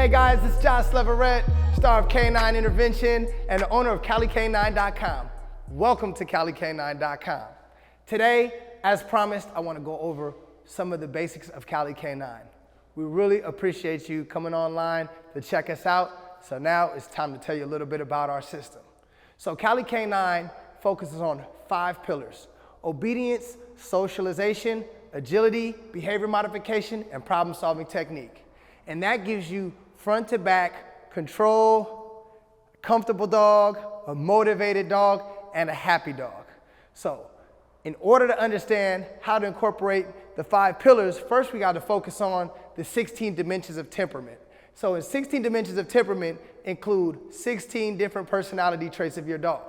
Hey guys, it's Josh Leverett, star of K9 Intervention and the owner of CaliK9.com. Welcome to CaliK9.com. Today, as promised, I want to go over some of the basics of CaliK9. We really appreciate you coming online to check us out. So now it's time to tell you a little bit about our system. So CaliK9 focuses on 5 pillars: obedience, socialization, agility, behavior modification, and problem-solving technique. And that gives you front to back control, comfortable dog, a motivated dog, and a happy dog. So in order to understand how to incorporate the 5 pillars, first we got to focus on the 16 dimensions of temperament. So in 16 dimensions of temperament include 16 different personality traits of your dog.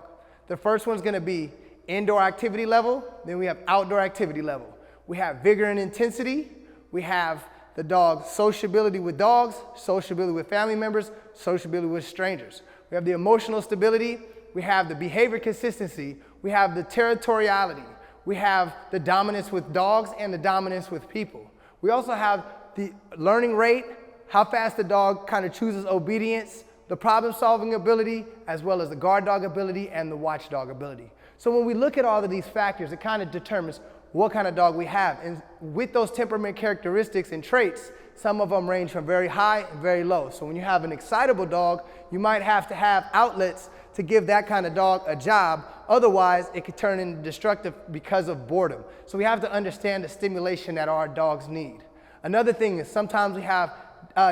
The first one's going to be indoor activity level, then we have outdoor activity level. We have vigor and intensity, we have the dog's sociability with dogs, sociability with family members, sociability with strangers. We have the emotional stability, we have the behavior consistency, we have the territoriality, we have the dominance with dogs and the dominance with people. We also have the learning rate, how fast the dog kind of chooses obedience, the problem-solving ability, as well as the guard dog ability and the watchdog ability. So when we look at all of these factors, it kind of determines what kind of dog we have. And with those temperament characteristics and traits, some of them range from very high and very low. So when you have an excitable dog, you might have to have outlets to give that kind of dog a job. Otherwise, it could turn into destructive because of boredom. So we have to understand the stimulation that our dogs need. Another thing is sometimes we have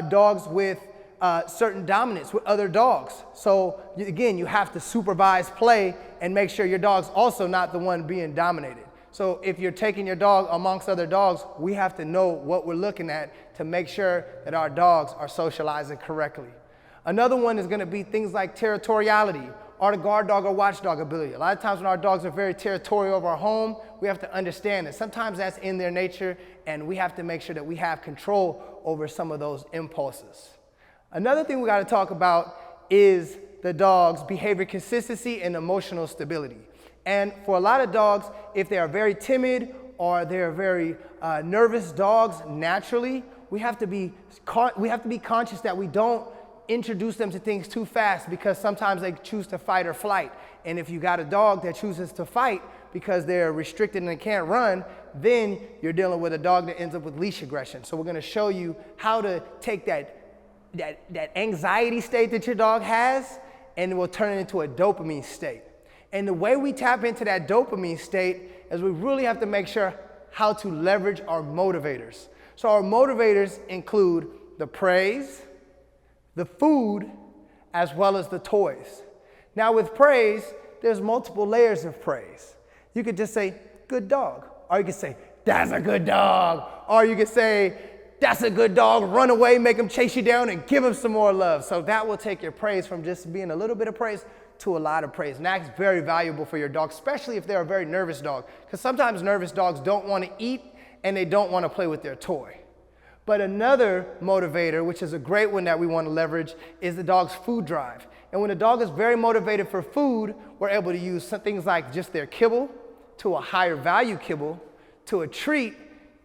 dogs with certain dominance with other dogs. So again, you have to supervise play and make sure your dog's also not the one being dominated. So if you're taking your dog amongst other dogs, we have to know what we're looking at to make sure that our dogs are socializing correctly. Another one is going to be things like territoriality, or the guard dog or watchdog ability. A lot of times when our dogs are very territorial of our home, we have to understand that sometimes that's in their nature, and we have to make sure that we have control over some of those impulses. Another thing we got to talk about is the dog's behavior consistency and emotional stability. And for a lot of dogs, if they are very timid or they're very nervous dogs naturally, we have to be conscious that we don't introduce them to things too fast, because sometimes they choose to fight or flight. And if you got a dog that chooses to fight because they're restricted and they can't run, then you're dealing with a dog that ends up with leash aggression. So we're going to show you how to take that anxiety state that your dog has, and we'll turn it into a dopamine state. And the way we tap into that dopamine state is we really have to make sure how to leverage our motivators. So our motivators include the praise, the food, as well as the toys. Now with praise, there's multiple layers of praise. You could just say, good dog. Or you could say, that's a good dog. Or you could say, that's a good dog, run away, make him chase you down and give him some more love. So that will take your praise from just being a little bit of praise to a lot of praise. And that's very valuable for your dog, especially if they're a very nervous dog. Because sometimes nervous dogs don't want to eat and they don't want to play with their toy. But another motivator, which is a great one that we want to leverage, is the dog's food drive. And when a dog is very motivated for food, we're able to use some things like just their kibble, to a higher value kibble, to a treat,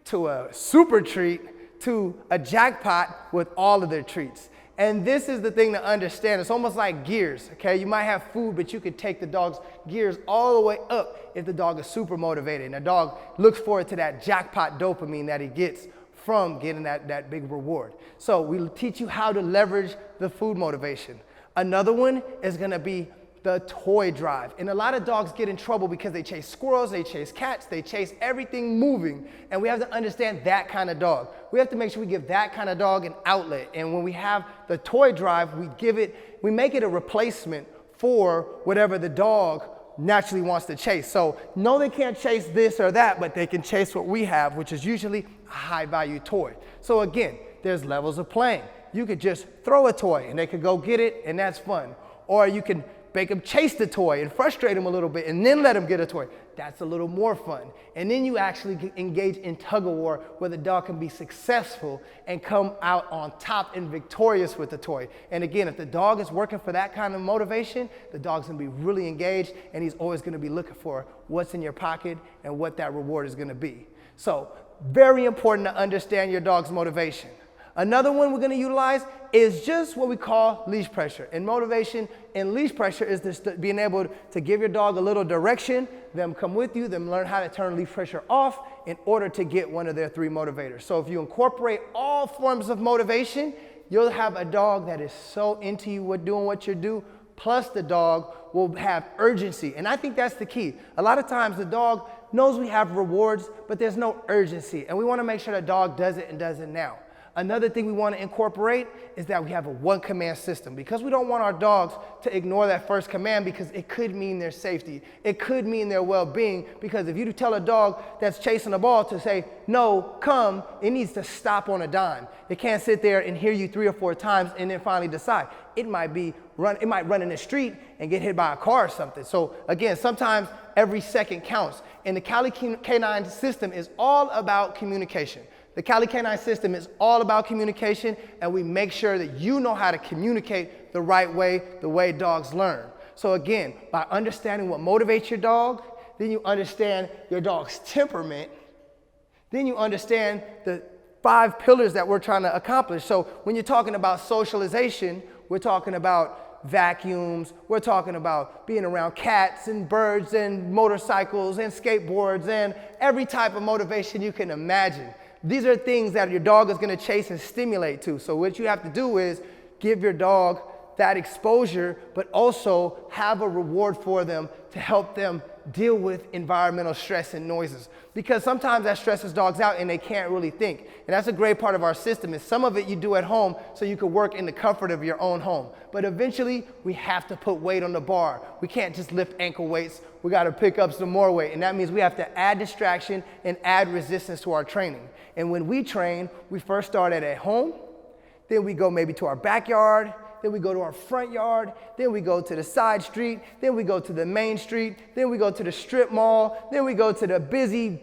to a super treat, to a jackpot with all of their treats. And this is the thing to understand. It's almost like gears, okay? You might have food, but you could take the dog's gears all the way up if the dog is super motivated. And the dog looks forward to that jackpot dopamine that he gets from getting that big reward. So we'll teach you how to leverage the food motivation. Another one is gonna be the toy drive. And a lot of dogs get in trouble because they chase squirrels, they chase cats, they chase everything moving. And we have to understand that kind of dog. We have to make sure we give that kind of dog an outlet. And when we have the toy drive, we make it a replacement for whatever the dog naturally wants to chase. So no, they can't chase this or that, but they can chase what we have, which is usually a high value toy. So again, there's levels of playing. You could just throw a toy and they could go get it, and that's fun. Or you can make them chase the toy and frustrate them a little bit and then let them get a toy. That's a little more fun. And then you actually engage in tug of war where the dog can be successful and come out on top and victorious with the toy. And again, if the dog is working for that kind of motivation, the dog's gonna be really engaged, and he's always gonna be looking for what's in your pocket and what that reward is gonna be. So very important to understand your dog's motivation. Another one we're going to utilize is just what we call leash pressure. And motivation and leash pressure is this, being able to give your dog a little direction, them come with you, them learn how to turn leash pressure off in order to get one of their 3 motivators. So if you incorporate all forms of motivation, you'll have a dog that is so into you with doing what you do, plus the dog will have urgency. And I think that's the key. A lot of times the dog knows we have rewards, but there's no urgency. And we want to make sure the dog does it and does it now. Another thing we want to incorporate is that we have a 1-command system, because we don't want our dogs to ignore that first command, because it could mean their safety. It could mean their well-being, because if you tell a dog that's chasing a ball to say, no, come, it needs to stop on a dime. It can't sit there and hear you 3 or 4 times and then finally decide. It might run in the street and get hit by a car or something. So again, sometimes every second counts. And the Cali K9 system is all about communication. The Cali K9 system is all about communication, and we make sure that you know how to communicate the right way, the way dogs learn. So again, by understanding what motivates your dog, then you understand your dog's temperament, then you understand the 5 pillars that we're trying to accomplish. So when you're talking about socialization, we're talking about vacuums, we're talking about being around cats and birds and motorcycles and skateboards and every type of motivation you can imagine. These are things that your dog is going to chase and stimulate to. So what you have to do is give your dog that exposure, but also have a reward for them to help them deal with environmental stress and noises. Because sometimes that stresses dogs out and they can't really think. And that's a great part of our system, is some of it you do at home so you can work in the comfort of your own home. But eventually we have to put weight on the bar. We can't just lift ankle weights. We got to pick up some more weight. And that means we have to add distraction and add resistance to our training. And when we train, we first start at home, then we go maybe to our backyard, then we go to our front yard, then we go to the side street, then we go to the main street, then we go to the strip mall, then we go to the busy,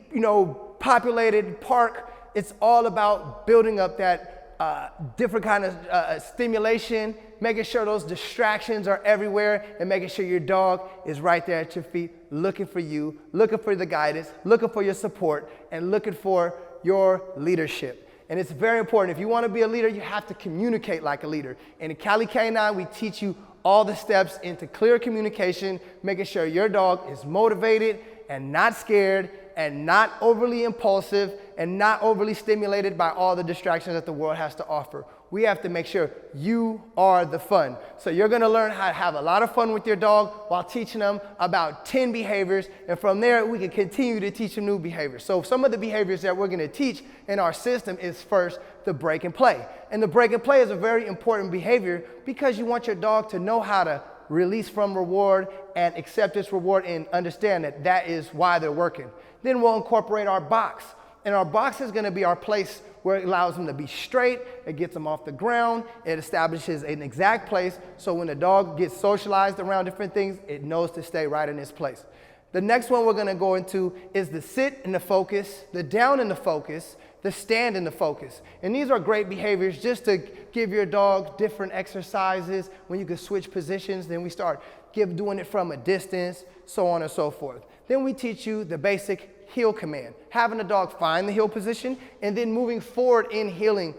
populated park. It's all about building up that different kind of stimulation, making sure those distractions are everywhere, and making sure your dog is right there at your feet, looking for you, looking for the guidance, looking for your support, and looking for your leadership. And it's very important. If you want to be a leader, you have to communicate like a leader. And in Cali K9, we teach you all the steps into clear communication, making sure your dog is motivated and not scared and not overly impulsive and not overly stimulated by all the distractions that the world has to offer. We have to make sure you are the fun. So you're going to learn how to have a lot of fun with your dog while teaching them about 10 behaviors. And from there, we can continue to teach them new behaviors. So some of the behaviors that we're going to teach in our system is first the break and play. And the break and play is a very important behavior because you want your dog to know how to release from reward and accept this reward and understand that that is why they're working. Then we'll incorporate our box. And our box is going to be our place where it allows them to be straight, it gets them off the ground, it establishes an exact place, so when the dog gets socialized around different things, it knows to stay right in its place. The next one we're going to go into is the sit in the focus, the down in the focus, the stand in the focus. And these are great behaviors just to give your dog different exercises when you can switch positions. Then we start doing it from a distance, so on and so forth. Then we teach you the basic heel command, having the dog find the heel position and then moving forward in heeling.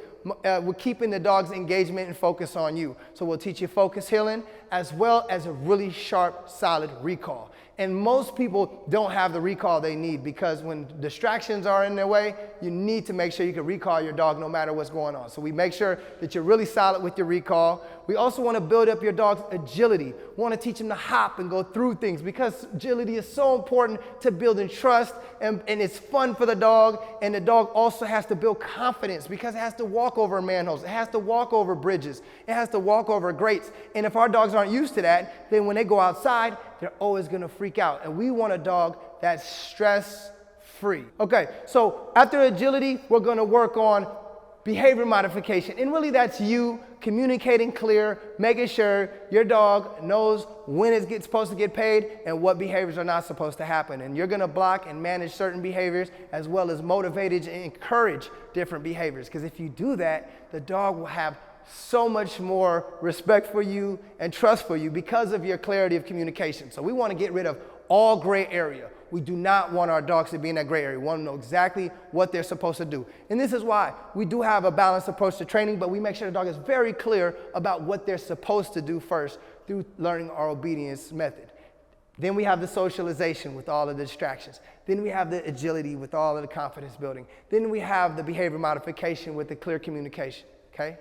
We're keeping the dog's engagement and focus on you. So we'll teach you focus heeling as well as a really sharp, solid recall. And most people don't have the recall they need because when distractions are in their way, you need to make sure you can recall your dog no matter what's going on. So we make sure that you're really solid with your recall. We also want to build up your dog's agility. We want to teach them to hop and go through things because agility is so important to building trust and it's fun for the dog. And the dog also has to build confidence because it has to walk over manholes. It has to walk over bridges. It has to walk over grates. And if our dogs aren't used to that, then when they go outside, they're always going to freak out. And we want a dog that's stress-free. Okay, so after agility, we're going to work on behavior modification. And really that's you communicating clear, making sure your dog knows when it's supposed to get paid and what behaviors are not supposed to happen. And you're going to block and manage certain behaviors as well as motivate and encourage different behaviors. Because if you do that, the dog will have so much more respect for you and trust for you because of your clarity of communication. So we want to get rid of all gray area. We do not want our dogs to be in that gray area. We want them to know exactly what they're supposed to do. And this is why we do have a balanced approach to training, but we make sure the dog is very clear about what they're supposed to do first through learning our obedience method. Then we have the socialization with all of the distractions. Then we have the agility with all of the confidence building. Then we have the behavior modification with the clear communication, okay?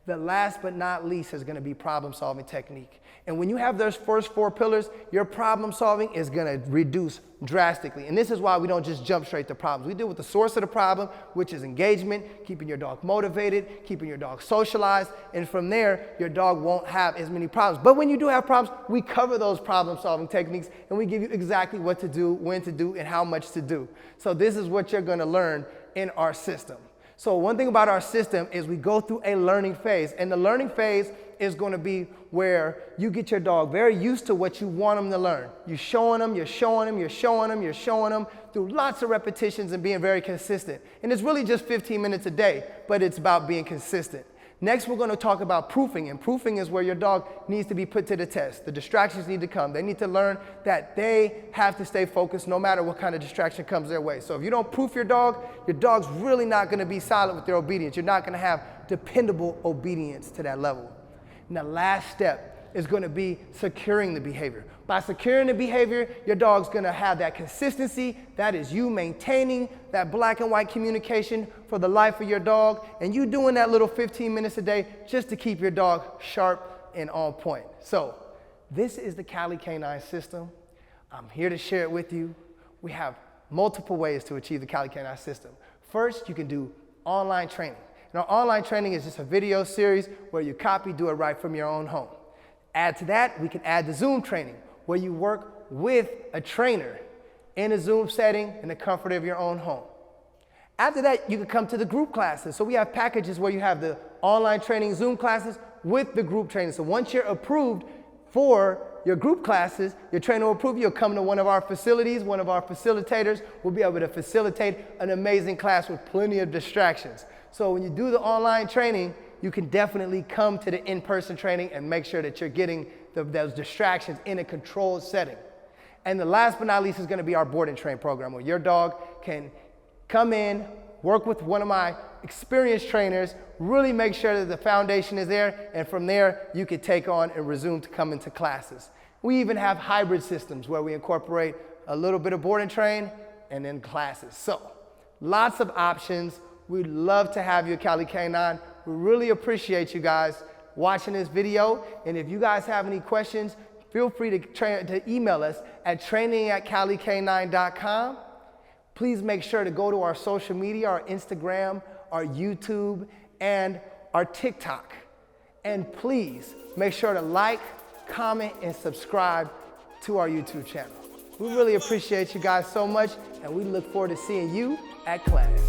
The last but not least is going to be problem-solving technique. And when you have those first 4 pillars, your problem-solving is going to reduce drastically. And this is why we don't just jump straight to problems. We deal with the source of the problem, which is engagement, keeping your dog motivated, keeping your dog socialized, and from there, your dog won't have as many problems. But when you do have problems, we cover those problem-solving techniques, and we give you exactly what to do, when to do, and how much to do. So this is what you're going to learn in our system. So one thing about our system is we go through a learning phase, and the learning phase is going to be where you get your dog very used to what you want them to learn. You're showing them, you're showing them, you're showing them, you're showing them through lots of repetitions and being very consistent. And it's really just 15 minutes a day, but it's about being consistent. Next, we're going to talk about proofing, and proofing is where your dog needs to be put to the test. The distractions need to come. They need to learn that they have to stay focused no matter what kind of distraction comes their way. So if you don't proof your dog's really not going to be solid with their obedience. You're not going to have dependable obedience to that level. And the last step is going to be securing the behavior. By securing the behavior, your dog's going to have that consistency. That is you maintaining that black and white communication for the life of your dog, and you doing that little 15 minutes a day just to keep your dog sharp and on point. So this is the Cali K9 system. I'm here to share it with you. We have multiple ways to achieve the Cali K9 system. First, you can do online training. And our online training is just a video series where you copy, do it right from your own home. Add to that, we can add the Zoom training, where you work with a trainer in a Zoom setting in the comfort of your own home. After that, you can come to the group classes. So we have packages where you have the online training Zoom classes with the group training. So once you're approved for your group classes, your trainer will approve you. You'll come to one of our facilities, one of our facilitators will be able to facilitate an amazing class with plenty of distractions. So when you do the online training, you can definitely come to the in-person training and make sure that you're getting those distractions in a controlled setting. And the last but not least is going to be our board and train program, where your dog can come in, work with one of my experienced trainers, really make sure that the foundation is there, and from there you can take on and resume to come into classes. We even have hybrid systems where we incorporate a little bit of board and train and then classes. So lots of options. We'd love to have you at Cali K9. We really appreciate you guys watching this video. And if you guys have any questions, feel free to email us at training@calik9.com. Please make sure to go to our social media, our Instagram, our YouTube, and our TikTok. And please make sure to like, comment, and subscribe to our YouTube channel. We really appreciate you guys so much, and we look forward to seeing you at class.